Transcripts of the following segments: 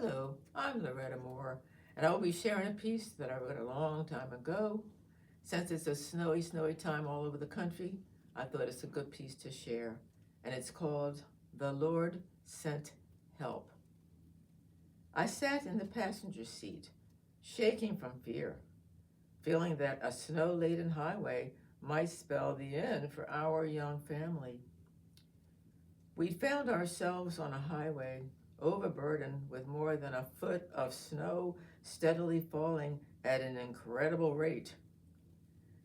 Hello, I'm Loretta Moore, and I will be sharing a piece that I wrote a long time ago. Since it's a snowy, snowy time all over the country, I thought it's a good piece to share, and it's called The Lord Sent Help. I sat in the passenger seat, shaking from fear, feeling that a snow laden highway might spell the end for our young family. We found ourselves on a highway overburdened with more than a foot of snow steadily falling at an incredible rate.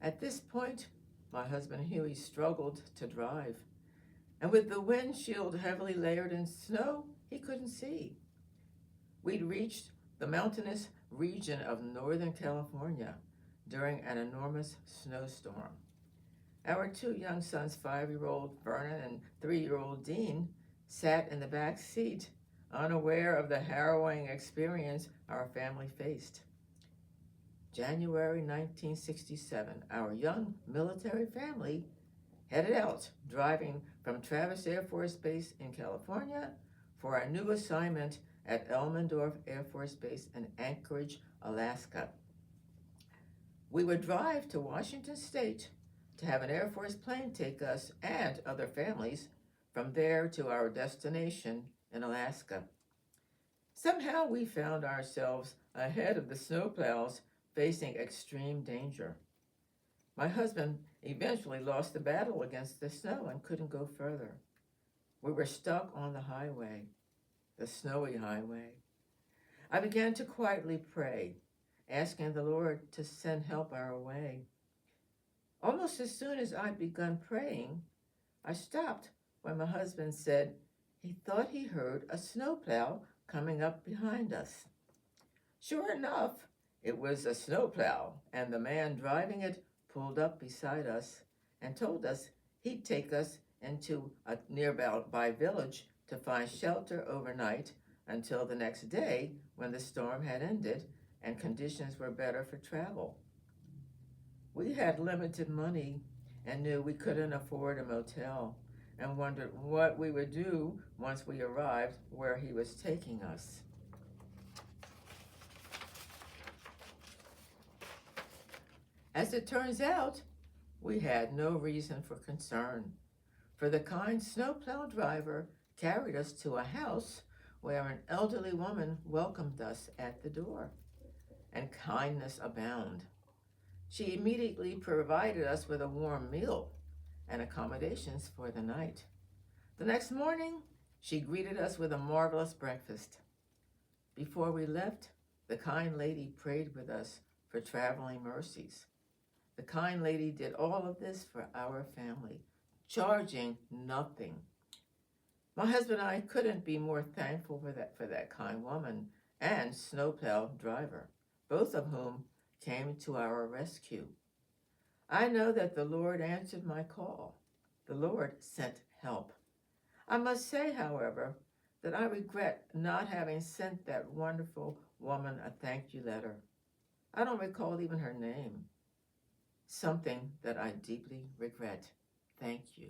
At this point, my husband Huey struggled to drive, and with the windshield heavily layered in snow, he couldn't see. We'd reached the mountainous region of Northern California during an enormous snowstorm. Our two young sons, 5-year-old Vernon and 3-year-old Dean, sat in the back seat, unaware of the harrowing experience our family faced. January 1967, our young military family headed out, driving from Travis Air Force Base in California for our new assignment at Elmendorf Air Force Base in Anchorage, Alaska. We would drive to Washington State to have an Air Force plane take us and other families from there to our destination in Alaska. Somehow we found ourselves ahead of the snowplows facing extreme danger. My husband eventually lost the battle against the snow and couldn't go further. We were stuck on the highway, the snowy highway. I began to quietly pray, asking the Lord to send help our way. Almost as soon as I'd begun praying, I stopped when my husband said he thought he heard a snowplow coming up behind us. Sure enough, it was a snowplow, and the man driving it pulled up beside us and told us he'd take us into a nearby village to find shelter overnight until the next day when the storm had ended and conditions were better for travel. We had limited money and knew we couldn't afford a motel and wondered what we would do once we arrived where he was taking us. As it turns out, we had no reason for concern, for the kind snowplow driver carried us to a house where an elderly woman welcomed us at the door, and kindness abound. She immediately provided us with a warm meal and accommodations for the night. The next morning, she greeted us with a marvelous breakfast. Before we left, the kind lady prayed with us for traveling mercies. The kind lady did all of this for our family, charging nothing. My husband and I couldn't be more thankful for that kind woman and snowplow driver, both of whom came to our rescue. I know that the Lord answered my call. The Lord sent help. I must say, however, that I regret not having sent that wonderful woman a thank you letter. I don't recall even her name. Something that I deeply regret. Thank you.